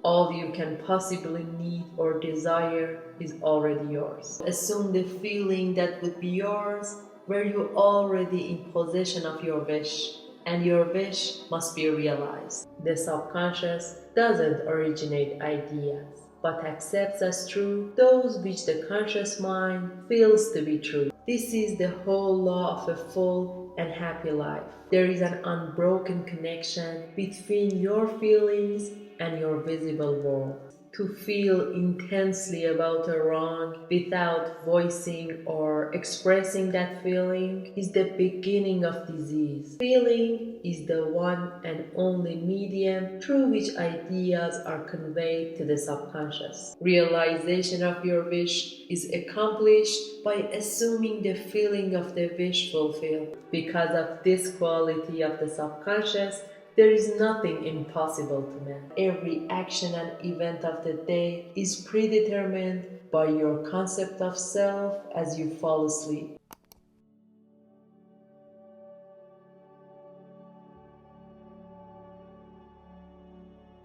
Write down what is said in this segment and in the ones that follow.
All you can possibly need or desire is already yours. Assume the feeling that would be yours were you already in possession of your wish, and your wish must be realized. The subconscious doesn't originate ideas, but accepts as true those which the conscious mind feels to be true. This is the whole law of a full and happy life. There is an unbroken connection between your feelings and your visible world. To feel intensely about a wrong without voicing or expressing that feeling is the beginning of disease. Feeling is the one and only medium through which ideas are conveyed to the subconscious. Realization of your wish is accomplished by assuming the feeling of the wish fulfilled. Because of this quality of the subconscious, there is nothing impossible to man. Every action and event of the day is predetermined by your concept of self as you fall asleep.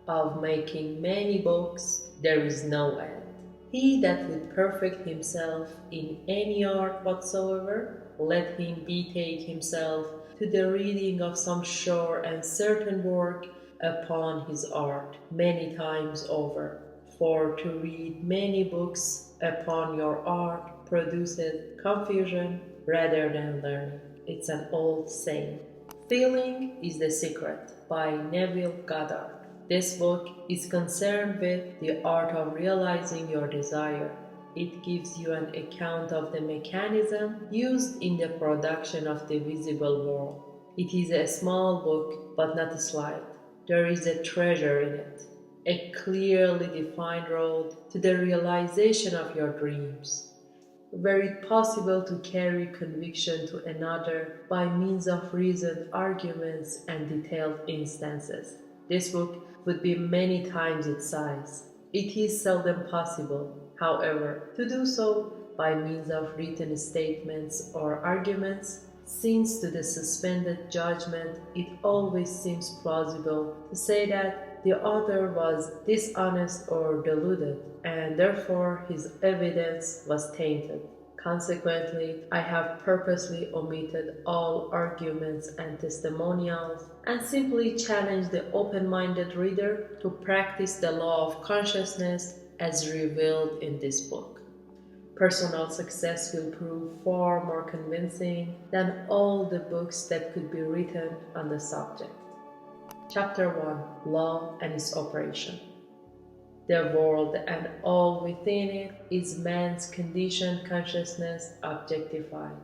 Of making many books, there is no end. He that would perfect himself in any art whatsoever, let him betake himself to the reading of some sure and certain work upon his art many times over. For to read many books upon your art produces confusion rather than learning. It's an old saying. Feeling is the Secret by Neville Goddard. This book is concerned with the art of realizing your desire. It gives you an account of the mechanism used in the production of the visible world. It is a small book, but not slight. There is a treasure in it, a clearly defined road to the realization of your dreams. Were it possible to carry conviction to another by means of reasoned arguments and detailed instances, this book would be many times its size. It is seldom possible, however, to do so by means of written statements or arguments, since to the suspended judgment it always seems plausible to say that the author was dishonest or deluded, and therefore his evidence was tainted. Consequently, I have purposely omitted all arguments and testimonials and simply challenged the open-minded reader to practice the law of consciousness as revealed in this book. Personal success will prove far more convincing than all the books that could be written on the subject. Chapter 1: Law and its Operation. The world and all within it is man's conditioned consciousness objectified.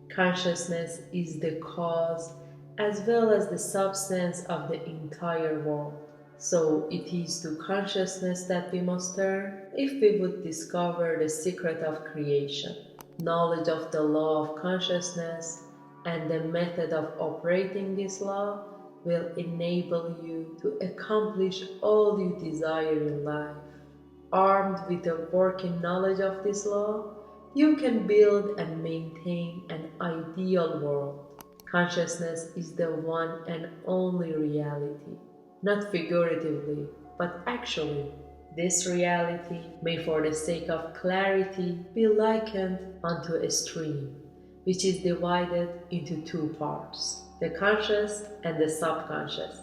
Consciousness is the cause as well as the substance of the entire world. So it is to consciousness that we must turn if we would discover the secret of creation. Knowledge of the law of consciousness and the method of operating this law will enable you to accomplish all you desire in life. Armed with a working knowledge of this law, you can build and maintain an ideal world. Consciousness is the one and only reality, not figuratively, but actually. This reality may for the sake of clarity be likened unto a stream, which is divided into two parts, the conscious and the subconscious.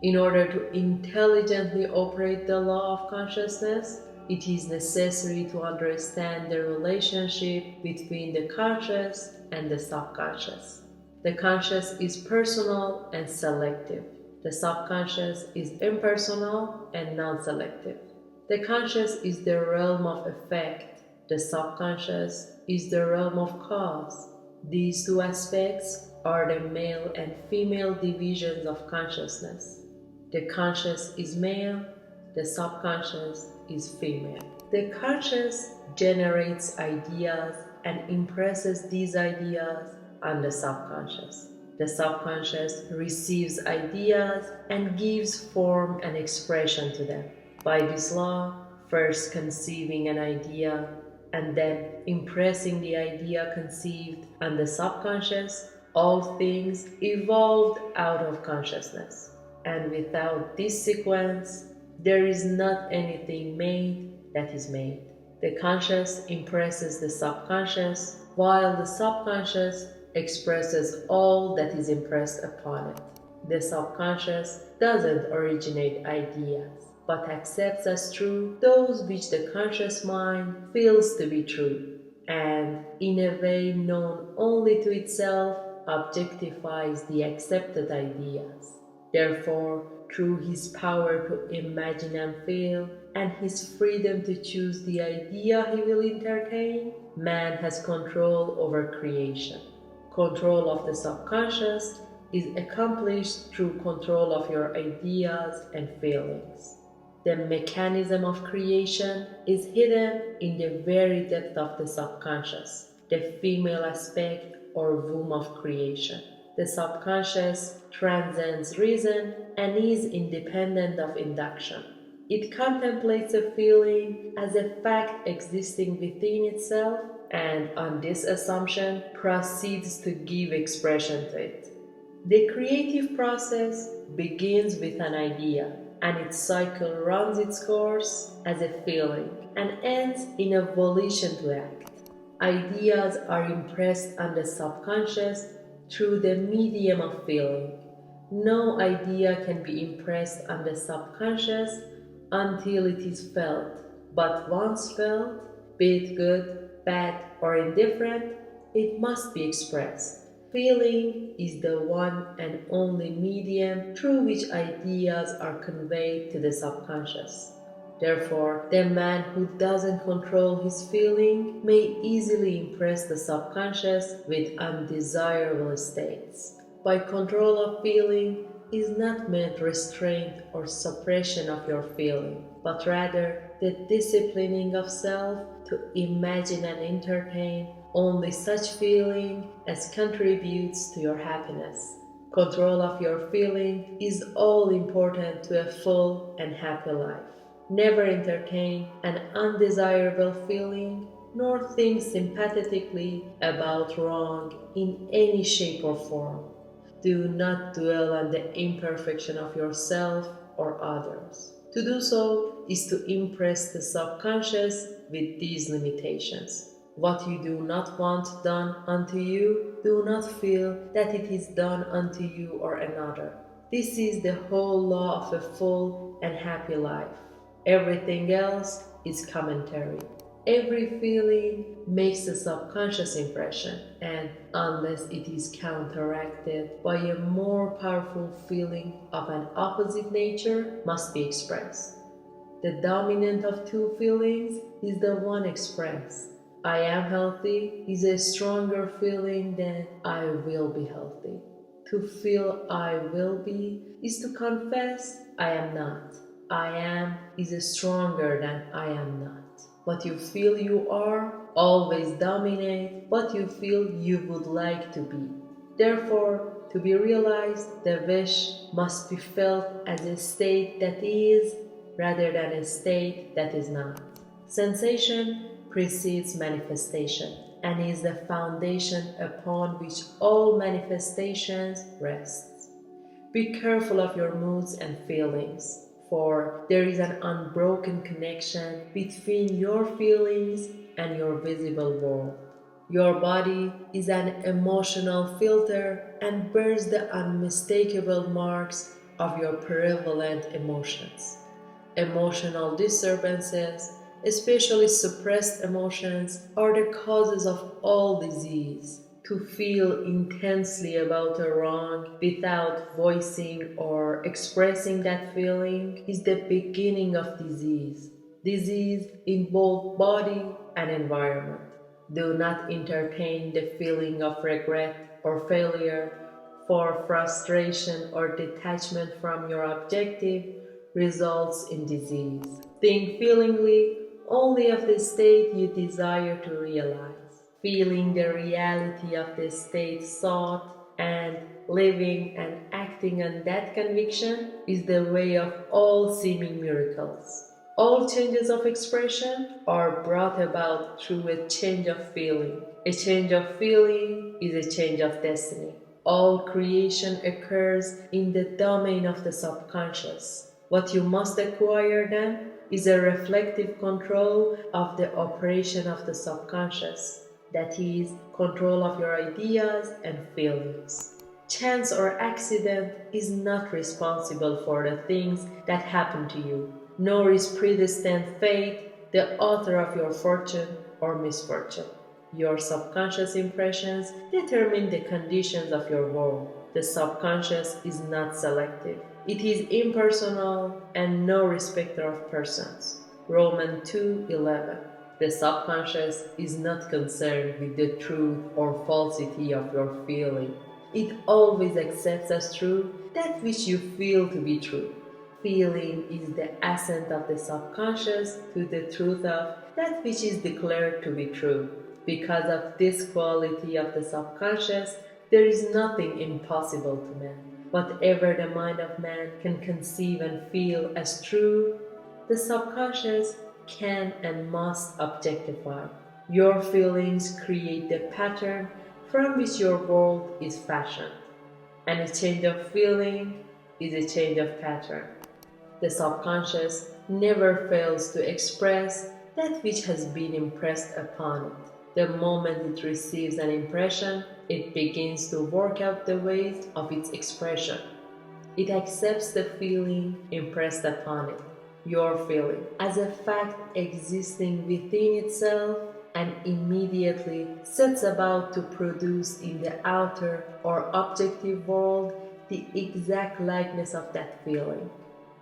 In order to intelligently operate the law of consciousness, it is necessary to understand the relationship between the conscious and the subconscious. The conscious is personal and selective. The subconscious is impersonal and non-selective. The conscious is the realm of effect. The subconscious is the realm of cause. These two aspects are the male and female divisions of consciousness. The conscious is male, the subconscious is female. The conscious generates ideas and impresses these ideas on the subconscious. The subconscious receives ideas and gives form and expression to them. By this law, first conceiving an idea and then impressing the idea conceived on the subconscious, all things evolved out of consciousness. And without this sequence, There is not anything made that is made. The conscious impresses the subconscious, while the subconscious expresses all that is impressed upon it. The subconscious doesn't originate ideas, but accepts as true those which the conscious mind feels to be true, and in a way known only to itself, objectifies the accepted ideas. Therefore, through his power to imagine and feel, and his freedom to choose the idea he will entertain, man has control over creation. Control of the subconscious is accomplished through control of your ideas and feelings. The mechanism of creation is hidden in the very depth of the subconscious, the female aspect or womb of creation. The subconscious transcends reason and is independent of induction. It contemplates a feeling as a fact existing within itself, and on this assumption proceeds to give expression to it. The creative process begins with an idea, and its cycle runs its course as a feeling and ends in a volition to act. Ideas are impressed on the subconscious through the medium of feeling. No idea can be impressed on the subconscious until it is felt, but once felt, be it good, bad, or indifferent, it must be expressed. Feeling is the one and only medium through which ideas are conveyed to the subconscious. Therefore, the man who doesn't control his feeling may easily impress the subconscious with undesirable states. By control of feeling is not meant restraint or suppression of your feeling, but rather the disciplining of self to imagine and entertain only such feeling as contributes to your happiness. Control of your feeling is all important to a full and happy life. Never entertain an undesirable feeling, nor think sympathetically about wrong in any shape or form. Do not dwell on the imperfection of yourself or others. To do so is to impress the subconscious with these limitations. What you do not want done unto you, do not feel that it is done unto you or another. This is the whole law of a full and happy life. Everything else is commentary. Every feeling makes a subconscious impression, and unless it is counteracted by a more powerful feeling of an opposite nature, must be expressed. The dominant of two feelings is the one expressed. I am healthy is a stronger feeling than I will be healthy. To feel I will be is to confess I am not. I am is stronger than I am not. What you feel you are always dominate what you feel you would like to be. Therefore, to be realized, the wish must be felt as a state that is rather than a state that is not. Sensation precedes manifestation and is the foundation upon which all manifestations rest. Be careful of your moods and feelings, for there is an unbroken connection between your feelings and your visible world. Your body is an emotional filter and bears the unmistakable marks of your prevalent emotions. Emotional disturbances, especially suppressed emotions, are the causes of all disease. To feel intensely about a wrong without voicing or expressing that feeling is the beginning of disease. Disease in both body and environment. Do not entertain the feeling of regret or failure, for frustration or detachment from your objective results in disease. Think feelingly only of the state you desire to realize. Feeling the reality of the state sought and living and acting on that conviction is the way of all seeming miracles. All changes of expression are brought about through a change of feeling. A change of feeling is a change of destiny. All creation occurs in the domain of the subconscious. What you must acquire then is a reflective control of the operation of the subconscious, that is, control of your ideas and feelings. Chance or accident is not responsible for the things that happen to you, nor is predestined fate the author of your fortune or misfortune. Your subconscious impressions determine the conditions of your world. The subconscious is not selective. It is impersonal and no respecter of persons. Romans 2:11. The subconscious is not concerned with the truth or falsity of your feeling. It always accepts as true that which you feel to be true. Feeling is the assent of the subconscious to the truth of that which is declared to be true. Because of this quality of the subconscious, there is nothing impossible to man. Whatever the mind of man can conceive and feel as true, the subconscious can and must objectify. Your feelings create the pattern from which your world is fashioned, and a change of feeling is a change of pattern. The subconscious never fails to express that which has been impressed upon it. The moment it receives an impression, it begins to work out the ways of its expression. It accepts the feeling impressed upon it, your feeling, as a fact existing within itself, and immediately sets about to produce in the outer or objective world the exact likeness of that feeling.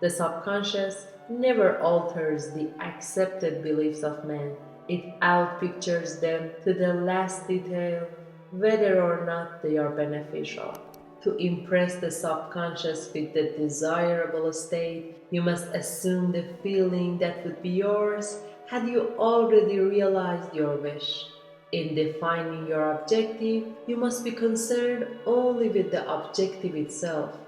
The subconscious never alters the accepted beliefs of man. It outpictures them to the last detail, whether or not they are beneficial. To impress the subconscious with the desirable state, you must assume the feeling that would be yours had you already realized your wish. In defining your objective, you must be concerned only with the objective itself.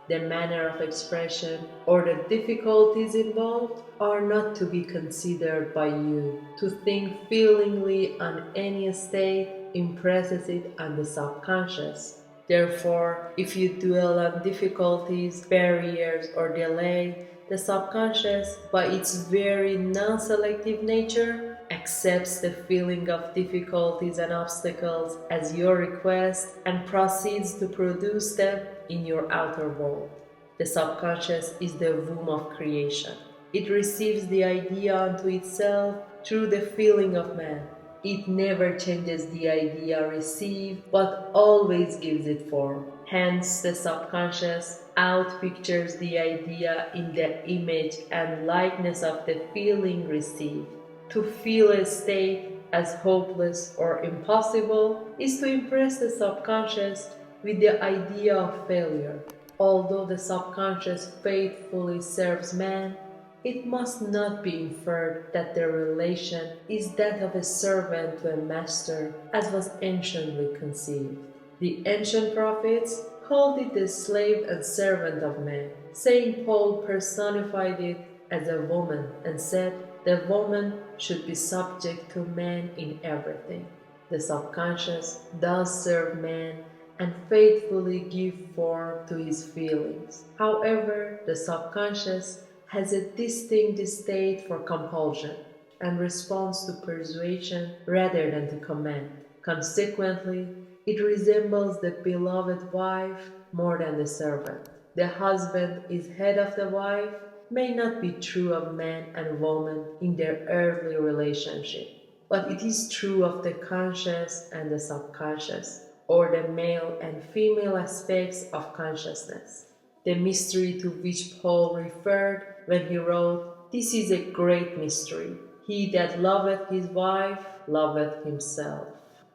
The manner of expression or the difficulties involved are not to be considered by you. To think feelingly on any state impresses it on the subconscious. Therefore, if you dwell on difficulties, barriers, or delay, the subconscious, by its very non-selective nature, accepts the feeling of difficulties and obstacles as your request and proceeds to produce them in your outer world. The subconscious is the womb of creation. It receives the idea unto itself through the feeling of man. It never changes the idea received, but always gives it form. Hence, the subconscious outpictures the idea in the image and likeness of the feeling received. To feel a state as hopeless or impossible is to impress the subconscious with the idea of failure. Although the subconscious faithfully serves man, it must not be inferred that their relation is that of a servant to a master, as was anciently conceived. The ancient prophets called it the slave and servant of man. Saint Paul personified it as a woman and said, the woman should be subject to man in everything. The subconscious does serve man and faithfully give form to his feelings. However, the subconscious has a distinct state for compulsion and responds to persuasion rather than to command. Consequently, it resembles the beloved wife more than the servant. The husband is head of the wife may not be true of man and woman in their earthly relationship, but it is true of the conscious and the subconscious, or the male and female aspects of consciousness. The mystery to which Paul referred when he wrote, "This is a great mystery. He that loveth his wife loveth himself,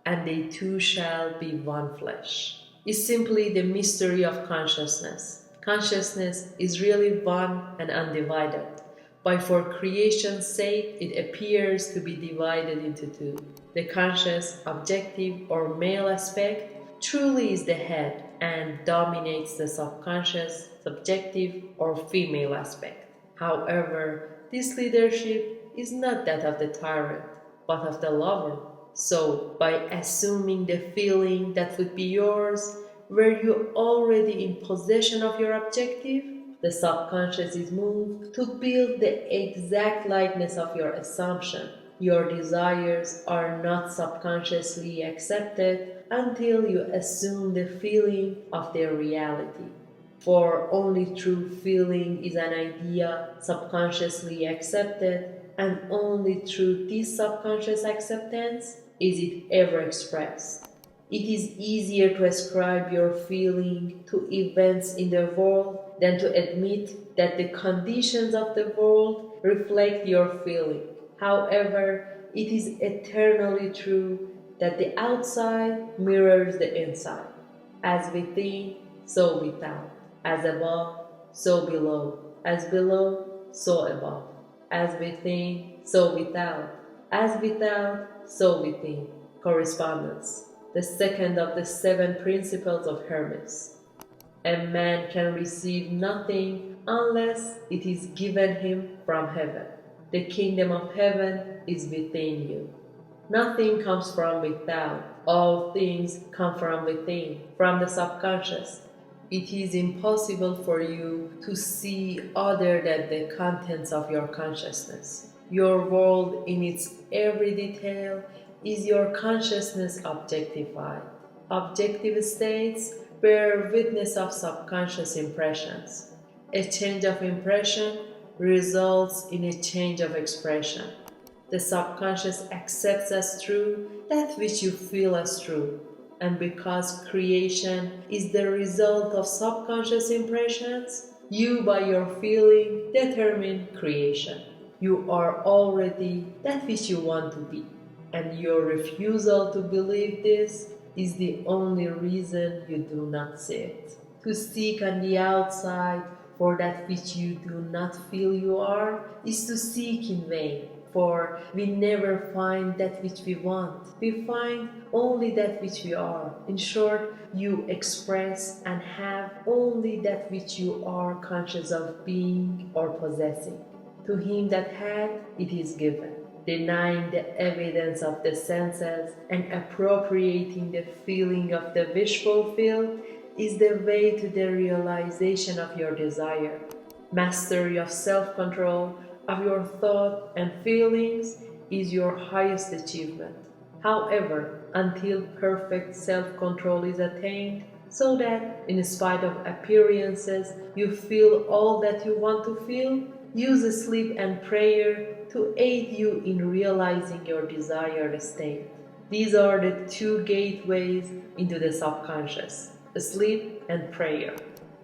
and they two shall be one flesh," is simply the mystery of consciousness. Consciousness is really one and undivided, but for creation's sake it appears to be divided into two. The conscious, objective, or male aspect truly is the head and dominates the subconscious, subjective, or female aspect. However, this leadership is not that of the tyrant, but of the lover. So, by assuming the feeling that would be yours, were you already in possession of your objective? The subconscious is moved to build the exact likeness of your assumption. Your desires are not subconsciously accepted until you assume the feeling of their reality. For only true feeling is an idea subconsciously accepted, and only through this subconscious acceptance is it ever expressed. It is easier to ascribe your feeling to events in the world than to admit that the conditions of the world reflect your feeling. However, it is eternally true that the outside mirrors the inside. As within, so without. As above, so below. As below, so above. As within, so without. As without, so within. Correspondence. The second of the 7 principles of Hermes. A man can receive nothing unless it is given him from heaven. The kingdom of heaven is within you. Nothing comes from without. All things come from within, from the subconscious. It is impossible for you to see other than the contents of your consciousness. Your world in its every detail is your consciousness objectified. Objective states bear witness of subconscious impressions. A change of impression results in a change of expression. The subconscious accepts as true that which you feel as true. And because creation is the result of subconscious impressions, you by your feeling determine creation. You are already that which you want to be. And your refusal to believe this is the only reason you do not see it. To seek on the outside for that which you do not feel you are is to seek in vain. For we never find that which we want. We find only that which we are. In short, you express and have only that which you are conscious of being or possessing. To him that hath, it is given. Denying the evidence of the senses and appropriating the feeling of the wish fulfilled is the way to the realization of your desire. Mastery of self-control of your thought and feelings is your highest achievement. However, until perfect self-control is attained, so that, in spite of appearances, you feel all that you want to feel, use sleep and prayer to aid you in realizing your desired state. These are the 2 gateways into the subconscious: sleep and prayer.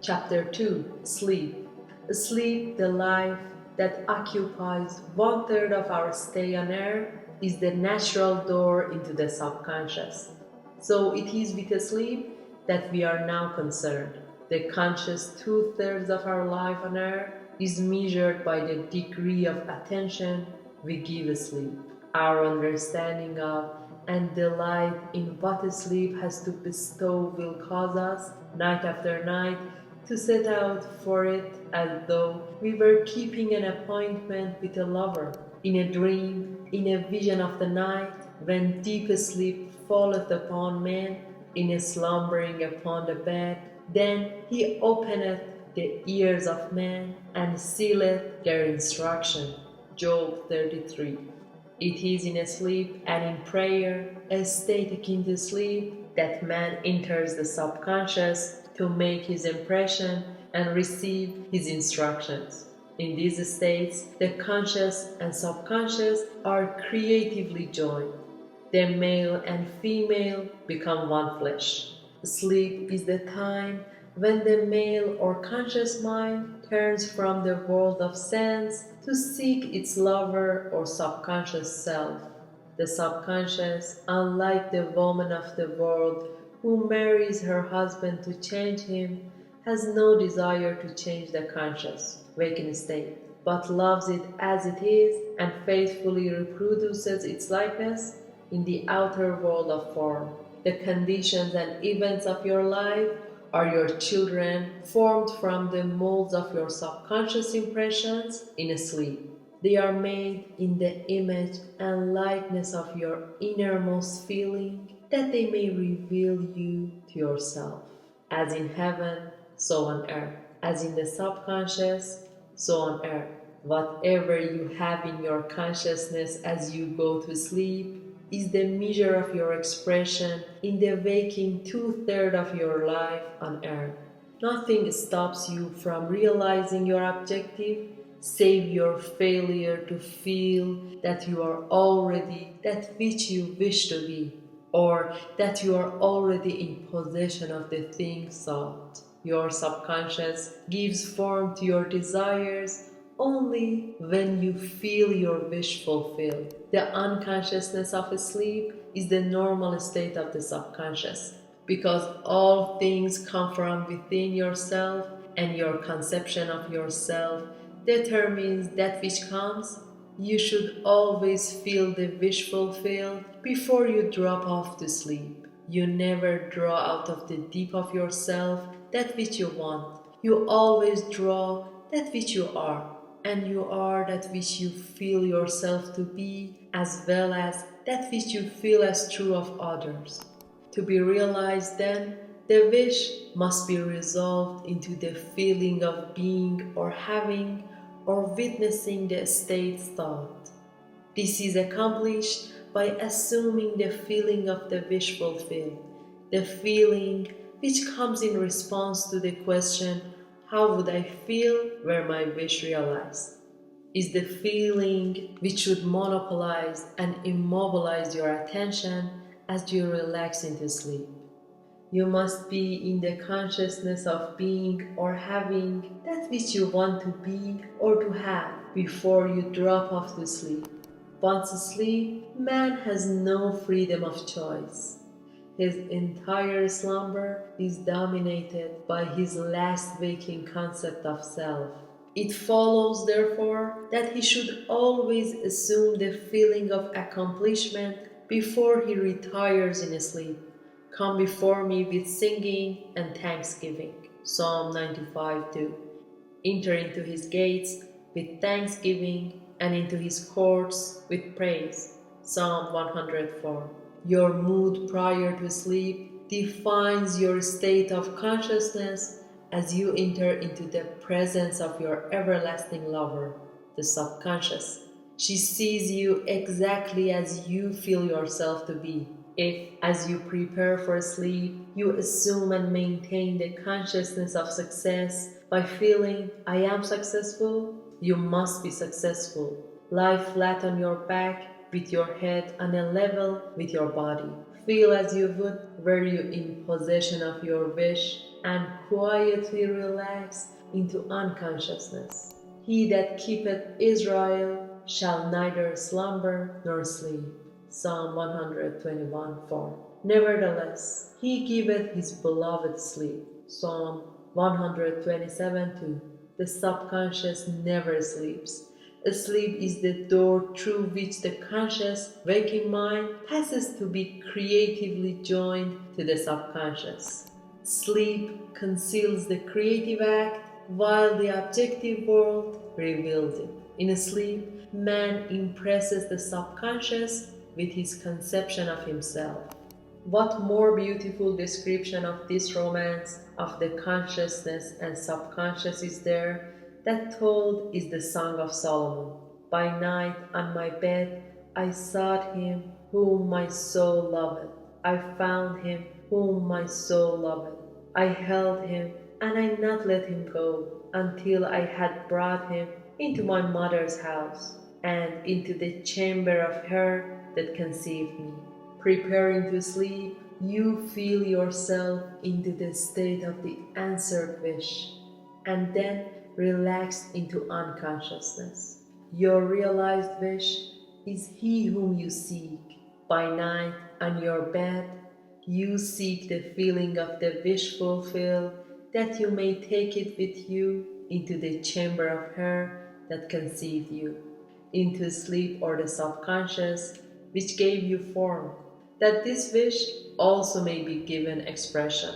Chapter 2. Sleep. Sleep, the life that occupies 1/3 of our stay on earth, is the natural door into the subconscious. So it is with sleep that we are now concerned. The conscious 2/3 of our life on earth is measured by the degree of attention we give sleep. Our understanding of and delight in what sleep has to bestow will cause us, night after night, to set out for it as though we were keeping an appointment with a lover. In a dream, in a vision of the night, when deep sleep falleth upon man, in a slumbering upon the bed, then he openeth the ears of man and sealeth their instruction. Job 33. It is in sleep and in prayer, a state akin to sleep, that man enters the subconscious to make his impression and receive his instructions. In these states, the conscious and subconscious are creatively joined. The male and female become one flesh. Sleep is the time when the male or conscious mind turns from the world of sense to seek its lover or subconscious self. The subconscious, unlike the woman of the world who marries her husband to change him, has no desire to change the conscious, waking state, but loves it as it is and faithfully reproduces its likeness in the outer world of form. The conditions and events of your life are your children, formed from the molds of your subconscious impressions in sleep. They are made in the image and likeness of your innermost feeling, that they may reveal you to yourself. As in heaven, so on earth. as in the subconscious, so on earth. Whatever you have in your consciousness as you go to sleep is the measure of your expression in the waking 2/3 of your life on earth. Nothing stops you from realizing your objective save your failure to feel that you are already that which you wish to be, or that you are already in possession of the thing sought. Your subconscious gives form to your desires only when you feel your wish fulfilled. The unconsciousness of sleep is the normal state of the subconscious, because all things come from within yourself, and your conception of yourself determines that which comes. You should always feel the wish fulfilled before you drop off to sleep. You never draw out of the deep of yourself that which you want. You always draw that which you are, and you are that which you feel yourself to be, as well as that which you feel as true of others. To be realized then, the wish must be resolved into the feeling of being or having or witnessing the state's thought. This is accomplished by assuming the feeling of the wish fulfilled, the feeling which comes in response to the question, how would I feel were my wish realized? Is the feeling which should monopolize and immobilize your attention as you relax into sleep. You must be in the consciousness of being or having that which you want to be or to have before you drop off to sleep. Once asleep, man has no freedom of choice. His entire slumber is dominated by his last waking concept of self. It follows, therefore, that he should always assume the feeling of accomplishment before he retires in sleep. Come before me with singing and thanksgiving. Psalm 95:2. Enter into his gates with thanksgiving and into his courts with praise. Psalm 104. Your mood prior to sleep defines your state of consciousness as you enter into the presence of your everlasting lover, the subconscious. She sees you exactly as you feel yourself to be. If, as you prepare for sleep, you assume and maintain the consciousness of success by feeling, I am successful, you must be successful. Lie flat on your back with your head on a level with your body. Feel as you would were you in possession of your wish, and quietly relax into unconsciousness. He that keepeth Israel shall neither slumber nor sleep. Psalm 121:4. Nevertheless, he giveth his beloved sleep. Psalm 127:2. The subconscious never sleeps. Sleep is the door through which the conscious, waking mind passes to be creatively joined to the subconscious. Sleep conceals the creative act, while the objective world reveals it. In sleep, man impresses the subconscious with his conception of himself. What more beautiful description of this romance of the consciousness and subconscious is there that told is the Song of Solomon. By night on my bed I sought him whom my soul loved. I found him whom my soul loved. I held him and I not let him go until I had brought him into my mother's house and into the chamber of her that conceived me. Preparing to sleep, you feel yourself into the state of the answered wish, and then relaxed into unconsciousness. Your realized wish is he whom you seek. By night, on your bed, you seek the feeling of the wish fulfilled, that you may take it with you into the chamber of her that conceived you, into sleep or the subconscious, which gave you form, that this wish also may be given expression.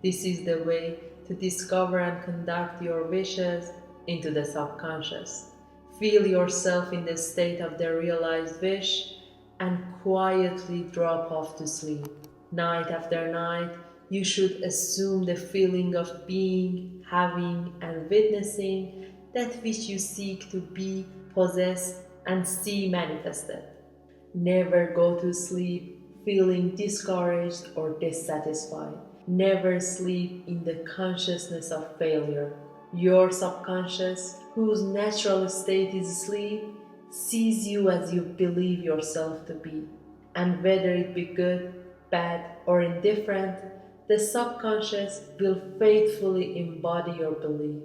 This is the way to discover and conduct your wishes into the subconscious. Feel yourself in the state of the realized wish and quietly drop off to sleep. Night after night, you should assume the feeling of being, having, and witnessing that which you seek to be, possess, and see manifested. Never go to sleep feeling discouraged or dissatisfied. Never sleep in the consciousness of failure. Your subconscious, whose natural state is sleep, sees you as you believe yourself to be. And whether it be good, bad, or indifferent, the subconscious will faithfully embody your belief.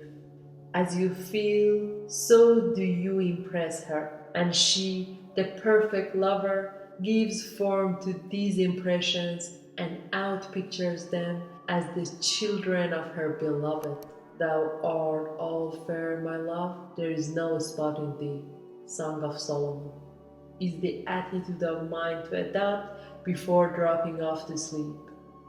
As you feel, so do you impress her, and she, the perfect lover, gives form to these impressions and outpictures them as the children of her beloved. Thou art all fair, my love, there is no spot in thee. Song of Solomon is the attitude of mind to adopt before dropping off to sleep.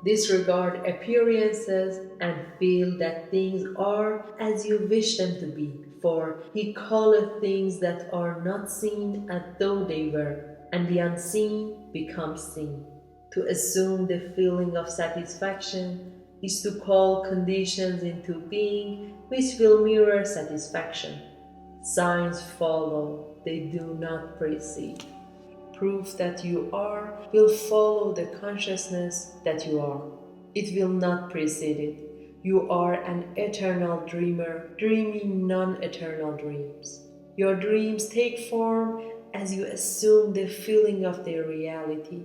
Disregard appearances and feel that things are as you wish them to be, for he calleth things that are not seen as though they were, and the unseen becomes seen. To assume the feeling of satisfaction is to call conditions into being which will mirror satisfaction. Signs follow, they do not precede. Proof that you are will follow the consciousness that you are. It will not precede it. You are an eternal dreamer, dreaming non-eternal dreams. Your dreams take form as you assume the feeling of their reality.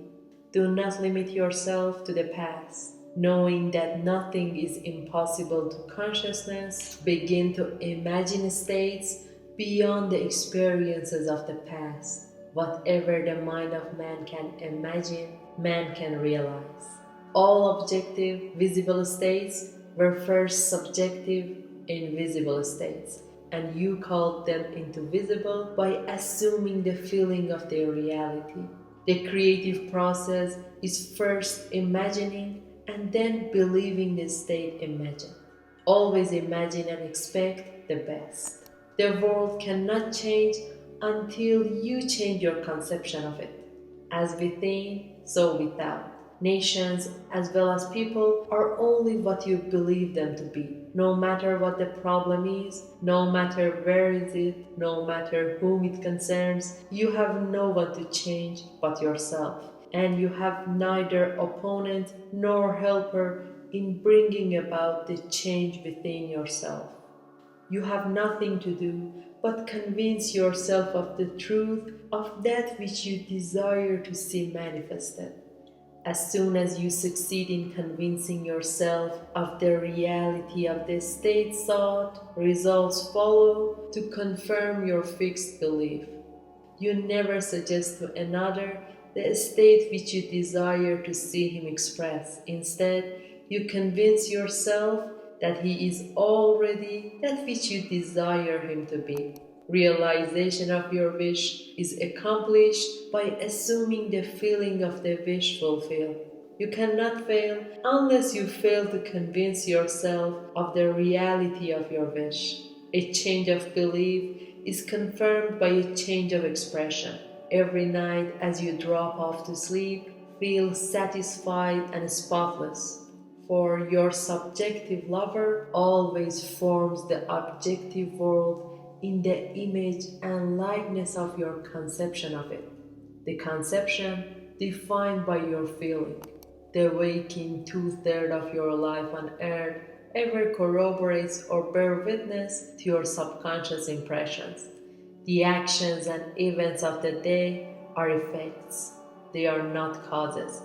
Do not limit yourself to the past. Knowing that nothing is impossible to consciousness, begin to imagine states beyond the experiences of the past. Whatever the mind of man can imagine, man can realize. All objective, visible states were first subjective, invisible states, and you called them into visible by assuming the feeling of their reality. The creative process is first imagining and then believing the state imagined. Always imagine and expect the best. The world cannot change until you change your conception of it. As within, so without. Nations, as well as people, are only what you believe them to be. No matter what the problem is, no matter where is it, no matter whom it concerns, you have no one to change but yourself. And you have neither opponent nor helper in bringing about the change within yourself. You have nothing to do but convince yourself of the truth of that which you desire to see manifested. As soon as you succeed in convincing yourself of the reality of the state sought, results follow to confirm your fixed belief. You never suggest to another the state which you desire to see him express. Instead, you convince yourself that he is already that which you desire him to be. Realization of your wish is accomplished by assuming the feeling of the wish fulfilled. You cannot fail unless you fail to convince yourself of the reality of your wish. A change of belief is confirmed by a change of expression. Every night as you drop off to sleep, feel satisfied and spotless. For your subjective lover always forms the objective world in the image and likeness of your conception of it. The conception defined by your feeling. The waking 2/3 of your life on earth ever corroborates or bear witness to your subconscious impressions. The actions and events of the day are effects. They are not causes.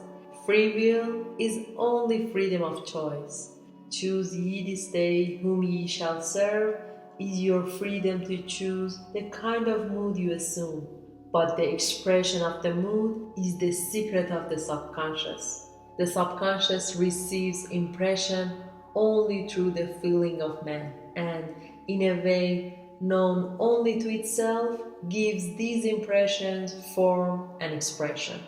Free will is only freedom of choice. Choose ye this day whom ye shall serve is your freedom to choose the kind of mood you assume. But the expression of the mood is the secret of the subconscious. The subconscious receives impression only through the feeling of man, and in a way known only to itself, gives these impressions form and expression.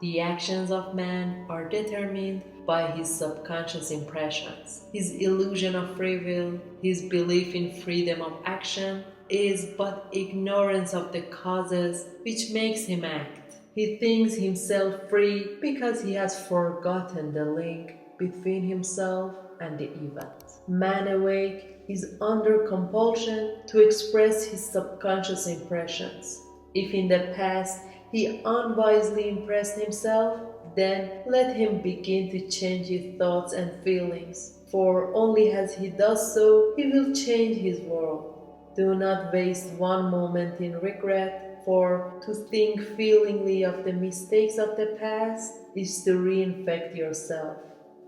The actions of man are determined by his subconscious impressions. His illusion of free will, his belief in freedom of action, is but ignorance of the causes which makes him act. He thinks himself free because he has forgotten the link between himself and the event. Man awake is under compulsion to express his subconscious impressions. If in the past he unwisely impressed himself, then let him begin to change his thoughts and feelings, for only as he does so, he will change his world. Do not waste one moment in regret, for to think feelingly of the mistakes of the past is to reinfect yourself.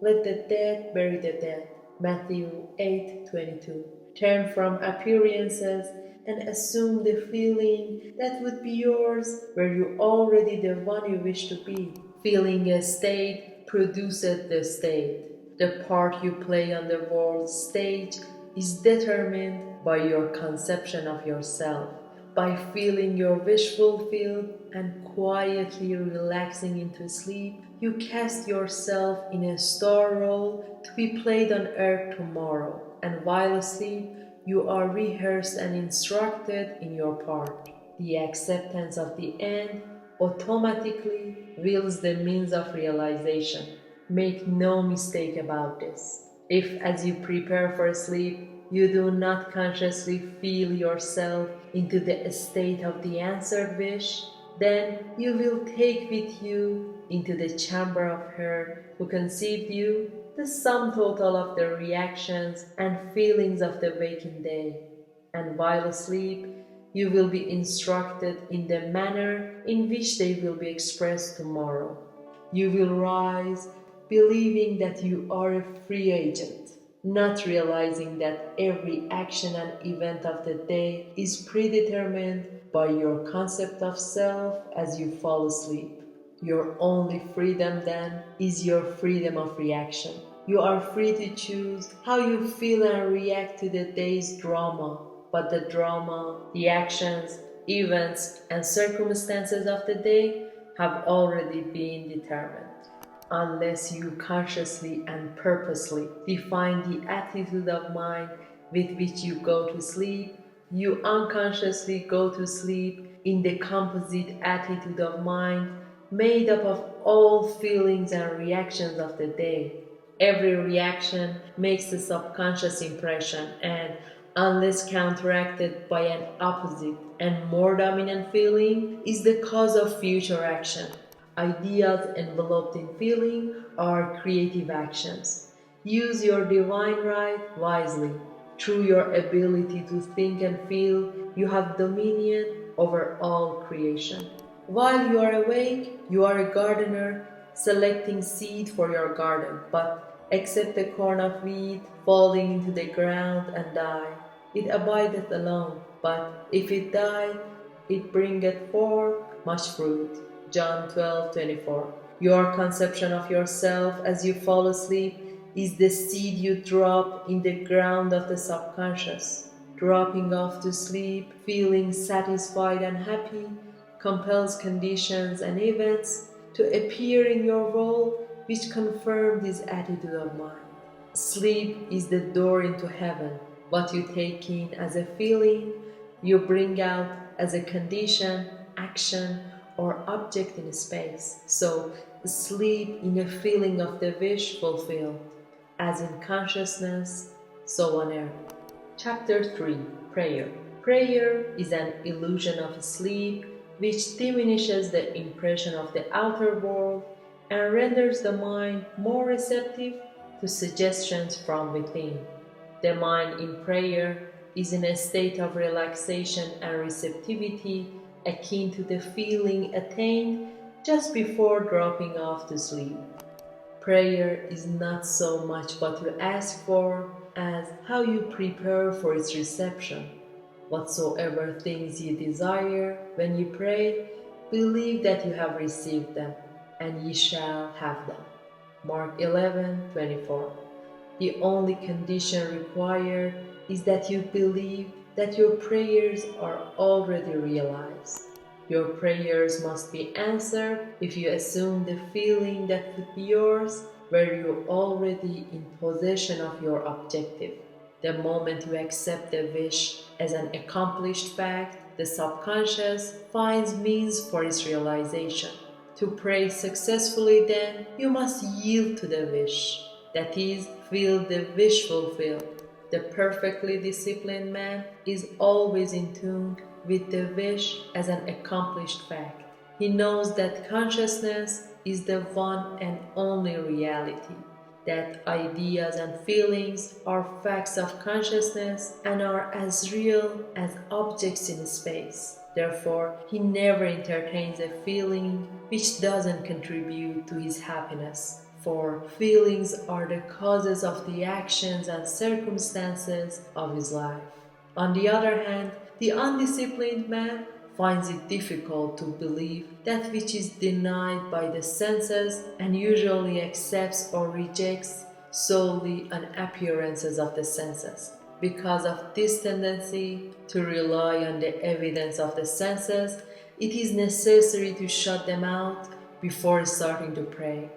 Let the dead bury the dead. Matthew 8:22. Turn from appearances and assume the feeling that would be yours were you already the one you wish to be. Feeling a state produces the state. The part you play on the world's stage is determined by your conception of yourself. By feeling your wish fulfilled and quietly relaxing into sleep, you cast yourself in a star role to be played on earth tomorrow, and while asleep, you are rehearsed and instructed in your part. The acceptance of the end automatically wills the means of realization. Make no mistake about this. If, as you prepare for sleep, you do not consciously feel yourself into the state of the answered wish, then you will take with you into the chamber of her who conceived you the sum total of the reactions and feelings of the waking day. And while asleep, you will be instructed in the manner in which they will be expressed tomorrow. You will rise believing that you are a free agent, not realizing that every action and event of the day is predetermined by your concept of self as you fall asleep. Your only freedom then is your freedom of reaction. You are free to choose how you feel and react to the day's drama, but the drama, the actions, events, and circumstances of the day have already been determined. Unless you consciously and purposely define the attitude of mind with which you go to sleep, you unconsciously go to sleep in the composite attitude of mind made up of all feelings and reactions of the day. Every reaction makes a subconscious impression, and unless counteracted by an opposite and more dominant feeling, is the cause of future action. Ideas enveloped in feeling are creative actions. Use your divine right wisely. Through your ability to think and feel, you have dominion over all creation. While you are awake, you are a gardener selecting seed for your garden, but except a corn of wheat falling into the ground and die, it abideth alone, but if it die, it bringeth forth much fruit. John 12:24. Your conception of yourself as you fall asleep is the seed you drop in the ground of the subconscious. Dropping off to sleep, feeling satisfied and happy, compels conditions and events to appear in your world which confirm this attitude of mind. Sleep is the door into heaven. What you take in as a feeling, you bring out as a condition, action, or object in space. So, sleep in a feeling of the wish fulfilled, as in consciousness, so on earth. Chapter 3. Prayer. Prayer is an illusion of sleep which diminishes the impression of the outer world and renders the mind more receptive to suggestions from within. The mind in prayer is in a state of relaxation and receptivity akin to the feeling attained just before dropping off to sleep. Prayer is not so much what you ask for as how you prepare for its reception. Whatsoever things you desire when you pray, believe that you have received them, and ye shall have them. Mark 11:24. The only condition required is that you believe that your prayers are already realized. Your prayers must be answered if you assume the feeling that could be yours were you already in possession of your objective. The moment you accept the wish as an accomplished fact, the subconscious finds means for its realization. To pray successfully then, you must yield to the wish. that is, feel the wish fulfilled. The perfectly disciplined man is always in tune with the wish as an accomplished fact. He knows that consciousness is the one and only reality, that ideas and feelings are facts of consciousness and are as real as objects in space. Therefore, he never entertains a feeling which doesn't contribute to his happiness, for feelings are the causes of the actions and circumstances of his life. On the other hand, the undisciplined man finds it difficult to believe that which is denied by the senses and usually accepts or rejects solely on appearances of the senses. Because of this tendency to rely on the evidence of the senses, it is necessary to shut them out before starting to pray,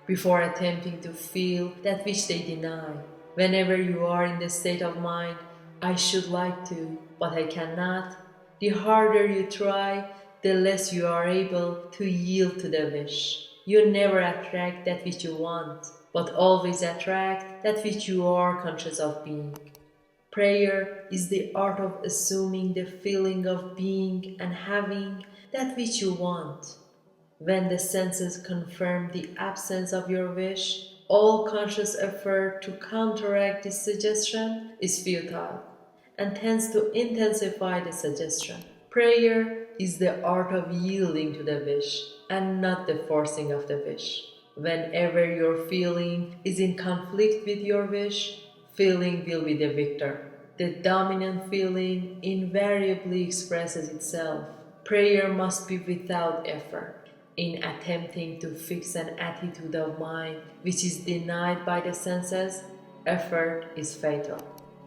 before attempting to feel that which they deny. Whenever you are in the state of mind, I should like to, but I cannot, the harder you try, the less you are able to yield to the wish. You never attract that which you want, but always attract that which you are conscious of being. Prayer is the art of assuming the feeling of being and having that which you want. When the senses confirm the absence of your wish, all conscious effort to counteract this suggestion is futile and tends to intensify the suggestion. Prayer is the art of yielding to the wish and not the forcing of the wish. Whenever your feeling is in conflict with your wish, feeling will be the victor. The dominant feeling invariably expresses itself. Prayer must be without effort. In attempting to fix an attitude of mind which is denied by the senses, effort is fatal.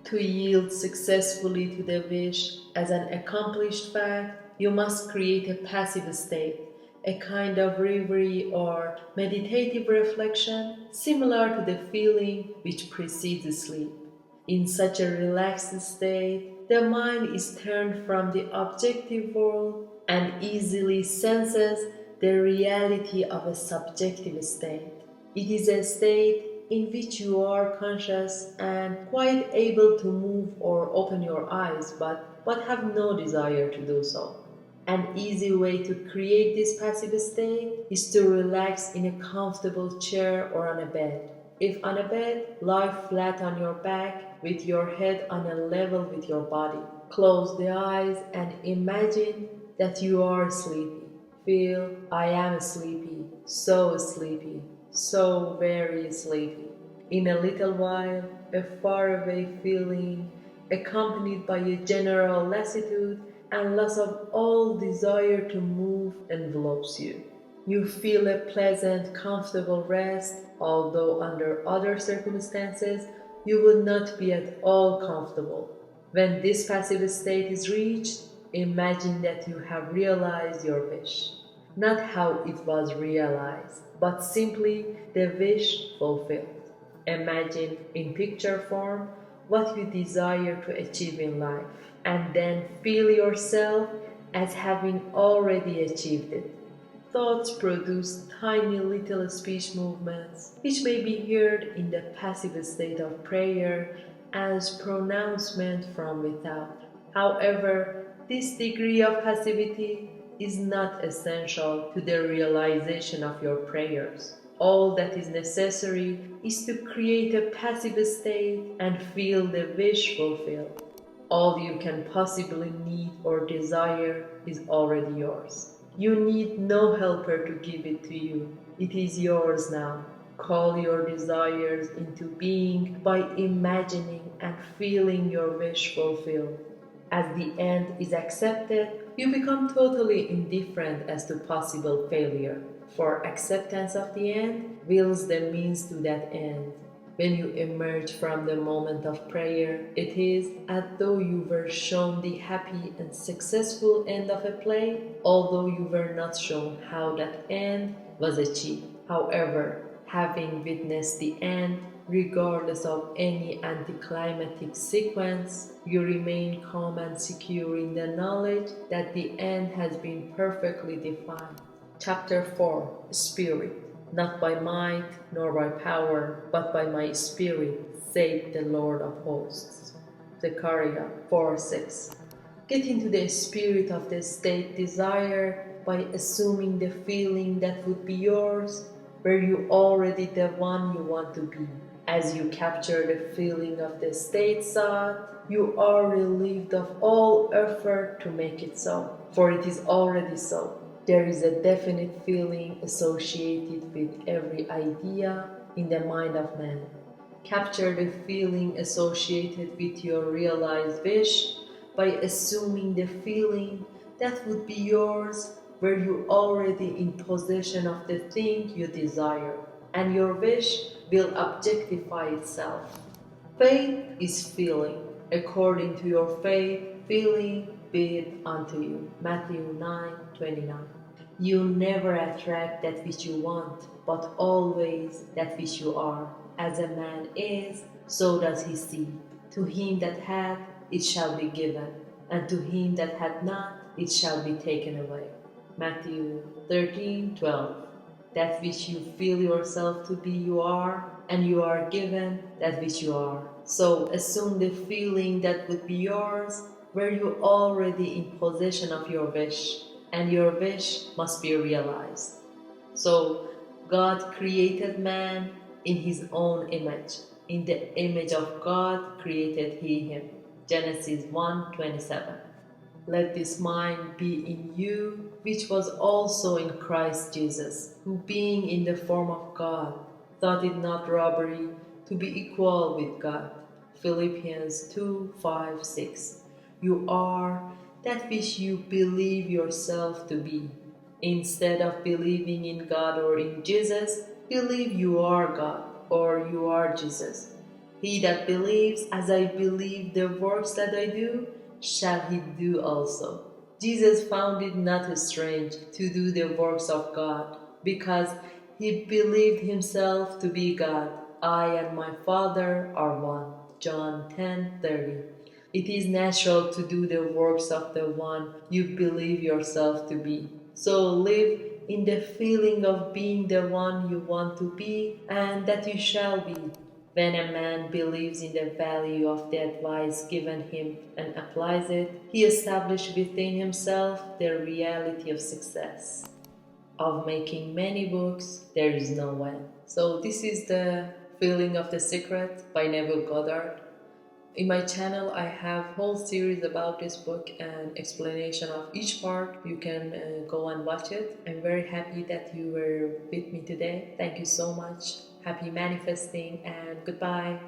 To yield successfully to the wish as an accomplished fact, you must create a passive state, a kind of reverie or meditative reflection similar to the feeling which precedes sleep. In such a relaxed state, the mind is turned from the objective world and easily senses the reality of a subjective state. It is a state in which you are conscious and quite able to move or open your eyes, but have no desire to do so. An easy way to create this passive state is to relax in a comfortable chair or on a bed. If on a bed, lie flat on your back with your head on a level with your body. Close the eyes and imagine that you are sleepy. Feel, I am sleepy, so very sleepy. In a little while, a faraway feeling, accompanied by a general lassitude and loss of all desire to move, envelops you. You feel a pleasant, comfortable rest, although under other circumstances you would not be at all comfortable. When this passive state is reached, imagine that you have realized your wish. Not how it was realized, but simply the wish fulfilled. Imagine in picture form what you desire to achieve in life, and then feel yourself as having already achieved it. Thoughts produce tiny little speech movements, which may be heard in the passive state of prayer as pronouncement from without. However, this degree of passivity is not essential to the realization of your prayers. All that is necessary is to create a passive state and feel the wish fulfilled. All you can possibly need or desire is already yours. You need no helper to give it to you. It is yours now. Call your desires into being by imagining and feeling your wish fulfilled. As the end is accepted, you become totally indifferent as to possible failure, for acceptance of the end wills the means to that end. When you emerge from the moment of prayer, it is as though you were shown the happy and successful end of a play, although you were not shown how that end was achieved. However, having witnessed the end, regardless of any anticlimactic sequence, you remain calm and secure in the knowledge that the end has been perfectly defined. Chapter 4. Spirit. not by might nor by power, but by my spirit, saith the Lord of hosts. Zechariah 4:6. Get into the spirit of the state desired by assuming the feeling that would be yours, where you already the one you want to be. As you capture the feeling of the state sought, you are relieved of all effort to make it so, for it is already so. There is a definite feeling associated with every idea in the mind of man. Capture the feeling associated with your realized wish by assuming the feeling that would be yours, where you already in possession of the thing you desire, and your wish will objectify itself. Faith is feeling. According to your faith, feeling be it unto you. Matthew 9:29. You never attract that which you want, but always that which you are. As a man is, so does he see. To him that hath, it shall be given, and to him that hath not, it shall be taken away. Matthew 13:12. That which you feel yourself to be you are, and you are given that which you are. So assume the feeling that would be yours, where you already in possession of your wish, and your wish must be realized. So God created man in his own image. In the image of God created he him. Genesis 1:27. Let this mind be in you, which was also in Christ Jesus, who being in the form of God, thought it not robbery to be equal with God. Philippians 2:5-6. You are that which you believe yourself to be. Instead of believing in God or in Jesus, believe you are God or you are Jesus. He that believes as I believe the works that I do, shall he do also. Jesus found it not strange to do the works of God, because he believed himself to be God. I and my Father are one. John 10:30. It is natural to do the works of the one you believe yourself to be. So live in the feeling of being the one you want to be and that you shall be. When a man believes in the value of the advice given him and applies it, he establishes within himself the reality of success. Of making many books, there is no end. So this is the Feeling of the Secret by Neville Goddard. In my channel, I have whole series about this book and explanation of each part. You can go and watch it. I'm very happy that you were with me today. Thank you so much. Happy manifesting and goodbye.